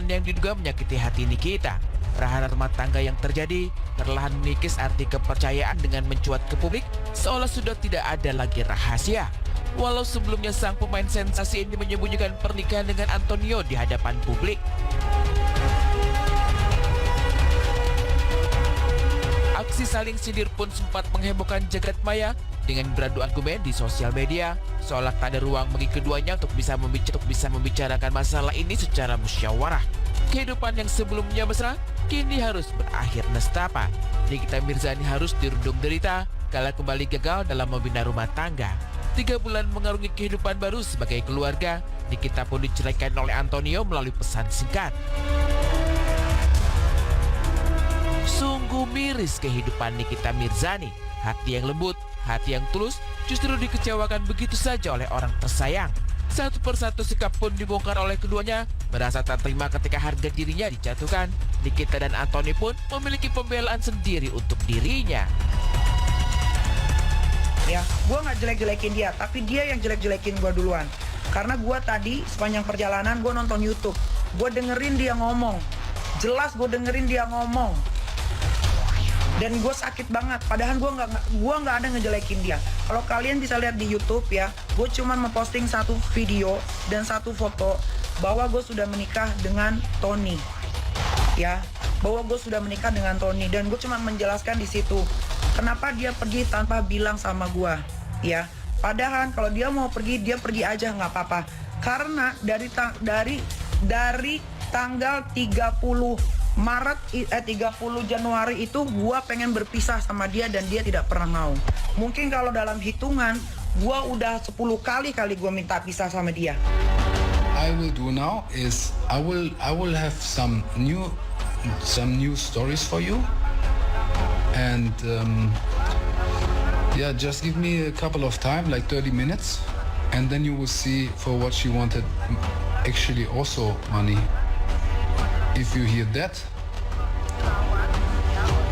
perbuatan yang diduga menyakiti hati Nikita. Perhara rumah tangga yang terjadi perlahan mengikis arti kepercayaan dengan mencuat ke publik seolah sudah tidak ada lagi rahasia. Walau sebelumnya sang pemain sensasi ini menyembunyikan pernikahan dengan Antonio di hadapan publik. Aksi saling sindir pun sempat menghebohkan jagat maya dengan beradu argumen di sosial media, seolah tak ada ruang bagi keduanya untuk bisa membicarakan masalah ini secara musyawarah. Kehidupan yang sebelumnya mesra kini harus berakhir nestapa. Nikita Mirzani harus dirundung derita kala kembali gagal dalam membina rumah tangga. 3 bulan mengarungi kehidupan baru sebagai keluarga, Nikita pun diceraikan oleh Antonio melalui pesan singkat. Sungguh miris kehidupan Nikita Mirzani. Hati yang lembut, hati yang tulus justru dikecewakan begitu saja oleh orang tersayang. Satu persatu sikap pun dibongkar oleh keduanya. Merasa tak terima ketika harga dirinya dijatuhkan, Nikita dan Anthony pun memiliki pembelaan sendiri untuk dirinya. Ya, gue nggak jelek-jelekin dia, tapi dia yang jelek-jelekin gue duluan. Karena gue tadi sepanjang perjalanan gue nonton YouTube, gue dengerin dia ngomong, jelas gue dengerin dia ngomong, dan gue sakit banget. Padahal gue nggak ada ngejelekin dia. Kalau kalian bisa lihat di YouTube ya, gue cuma memposting satu video dan satu foto bahwa gue sudah menikah dengan Tony, ya, bahwa gue sudah menikah dengan Tony, dan gue cuma menjelaskan di situ. Kenapa dia pergi tanpa bilang sama gua, ya? Padahal kalau dia mau pergi, dia pergi aja nggak apa-apa. Karena dari tanggal 30 Januari itu gua pengen berpisah sama dia dan dia tidak pernah mau. Mungkin kalau dalam hitungan gua udah 10 kali gua minta pisah sama dia. I will do now is I will have some new stories for you. And yeah, just give me a couple of time, like 30 minutes, and then you will see for what she wanted actually also money. If you hear that,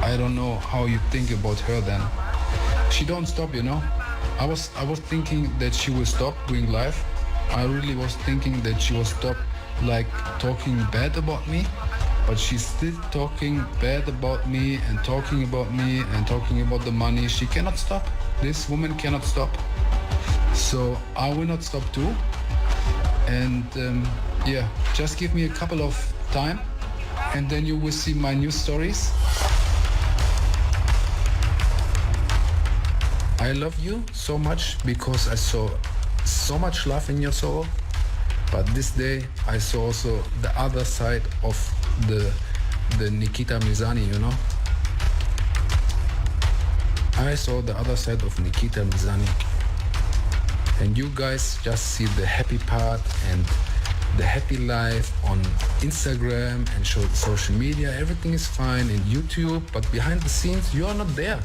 I don't know how you think about her then. She don't stop, you know. I was thinking that she will stop doing live. I really was thinking that she will stop like talking bad about me. But she's still talking bad about me and talking about the money. She cannot stop. This woman cannot stop. So I will not stop too. And yeah, just give me a couple of time and then you will see my new stories. I love you so much because I saw so much love in your soul. But this day I saw also the other side of the Nikita Mirzani, you know. I saw the other side of Nikita Mirzani, and you guys just see the happy part and the happy life on Instagram and social media. Everything is fine in YouTube, but behind the scenes you are not there.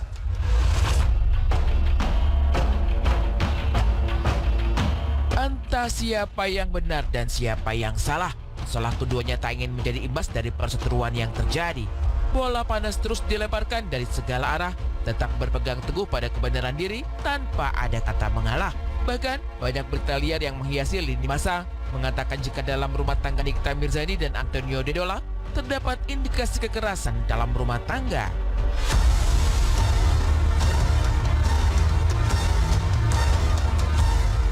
Entah siapa yang benar dan siapa yang salah. Seolah keduanya tak ingin menjadi imbas dari perseteruan yang terjadi. Bola panas terus dilemparkan dari segala arah, tetap berpegang teguh pada kebenaran diri tanpa ada kata mengalah. Bahkan banyak berita liar yang menghiasi lini masa mengatakan jika dalam rumah tangga Nikita Mirzani dan Antonio Dedola terdapat indikasi kekerasan dalam rumah tangga.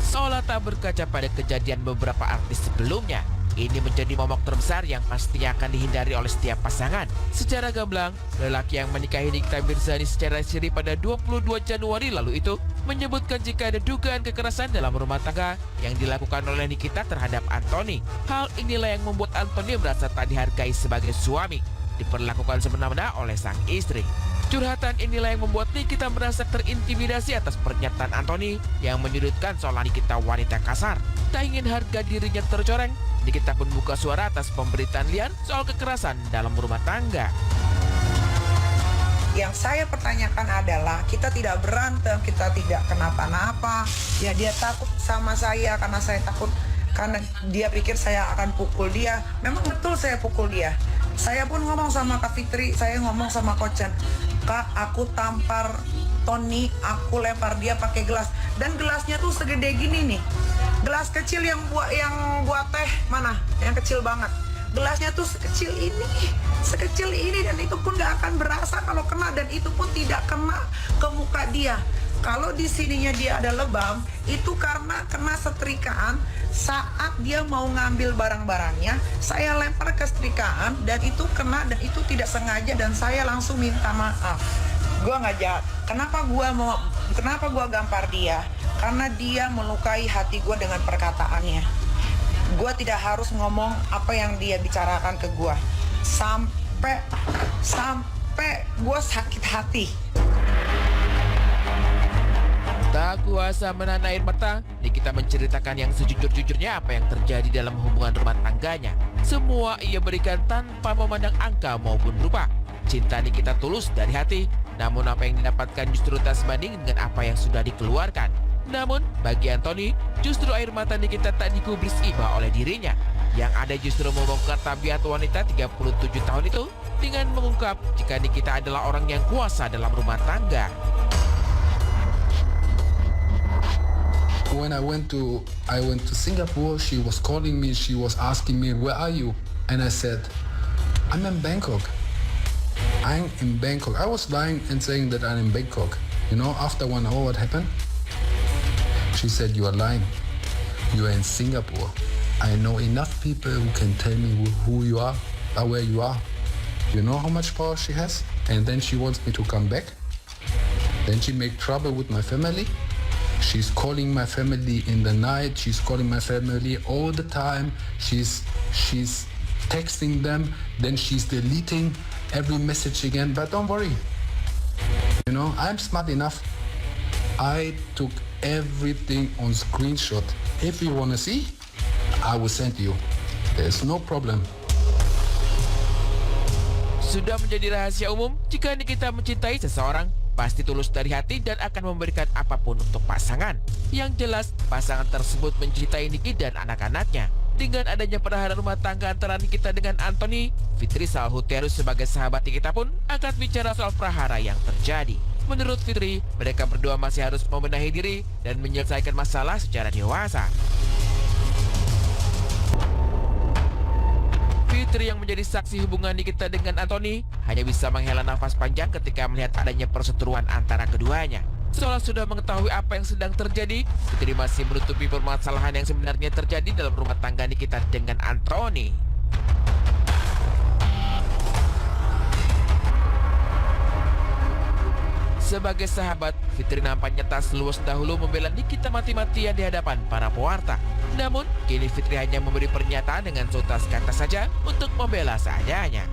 Seolah tak berkaca pada kejadian beberapa artis sebelumnya, ini menjadi momok terbesar yang pastinya akan dihindari oleh setiap pasangan. Secara gamblang, lelaki yang menikahi Nikita Mirzani secara siri pada 22 Januari lalu itu menyebutkan jika ada dugaan kekerasan dalam rumah tangga yang dilakukan oleh Nikita terhadap Anthony. Hal inilah yang membuat Anthony merasa tak dihargai sebagai suami, diperlakukan semena-mena oleh sang istri. Curhatan inilah yang membuat Nikita merasa terintimidasi atas pernyataan Anthony yang menyudutkan seolah Nikita wanita kasar. Tak ingin harga dirinya tercoreng, Nikita pun buka suara atas pemberitaan liar soal kekerasan dalam rumah tangga. Yang saya pertanyakan adalah kita tidak berantem, kita tidak kenapa-napa. Ya dia takut sama saya karena saya takut, karena dia pikir saya akan pukul dia. Memang betul saya pukul dia. Saya pun ngomong sama Kak Fitri, saya ngomong sama Kocan, Kak, aku tampar Tony, aku lempar dia pakai gelas, dan gelasnya tuh segede gini nih, gelas kecil yang buat teh mana, yang kecil banget. gelasnya tuh sekecil ini dan itu pun gak akan berasa kalau kena, dan itu pun tidak kena ke muka dia. Kalau di sininya dia ada lebam, itu karena kena setrikaan saat dia mau ngambil barang-barangnya. Saya lempar ke setrikaan dan itu kena, dan itu tidak sengaja, dan saya langsung minta maaf. Gua nggak jahat. Kenapa gua gampar dia? Karena dia melukai hati gua dengan perkataannya. Gua tidak harus ngomong apa yang dia bicarakan ke gua. Sampai gua sakit hati. Tak kuasa menahan air mata, Nikita menceritakan yang sejujur-jujurnya apa yang terjadi dalam hubungan rumah tangganya. Semua ia berikan tanpa memandang angka maupun rupa. Cinta Nikita tulus dari hati, namun apa yang didapatkan justru tak sebanding dengan apa yang sudah dikeluarkan. Namun, bagi Anthony, justru air mata Nikita tak digubris iba oleh dirinya. Yang ada justru membongkar tabiat wanita 37 tahun itu dengan mengungkap jika Nikita adalah orang yang kuasa dalam rumah tangga. When I went to Singapore, she was calling me, she was asking me, where are you? And I said, I'm in Bangkok. I'm in Bangkok. I was lying and saying that I'm in Bangkok. You know, after 1 hour, what happened? She said, you are lying. You are in Singapore. I know enough people who can tell me who you are, where you are. You know how much power she has? And then she wants me to come back. Then she make trouble with my family. She's calling my family in the night. She's calling my family all the time. She's texting them. Then she's deleting every message again. But don't worry. You know, I'm smart enough. I took everything on screenshot. If you wanna see, I will send you. There's no problem. Sudah menjadi rahasia umum jika Nikita mencintai seseorang, pasti tulus dari hati dan akan memberikan apapun untuk pasangan. Yang jelas, pasangan tersebut mencintai Niki dan anak-anaknya. Dengan adanya perahara rumah tangga antara Nikita dengan Anthony, Fitri Salhuterus sebagai sahabat Nikita pun akan bicara soal prahara yang terjadi. Menurut Fitri, mereka berdua masih harus membenahi diri dan menyelesaikan masalah secara dewasa. Fitri yang menjadi saksi hubungan Nikita dengan Anthony hanya bisa menghela nafas panjang ketika melihat adanya perseteruan antara keduanya. Seolah sudah mengetahui apa yang sedang terjadi, Fitri masih menutupi permasalahan yang sebenarnya terjadi dalam rumah tangga Nikita dengan Anthony. Sebagai sahabat, Fitri nampaknya tak seluas dahulu membela Nikita mati-matian di hadapan para pewarta. Namun, kini Fitri hanya memberi pernyataan dengan seutas kata saja untuk membela seadanya.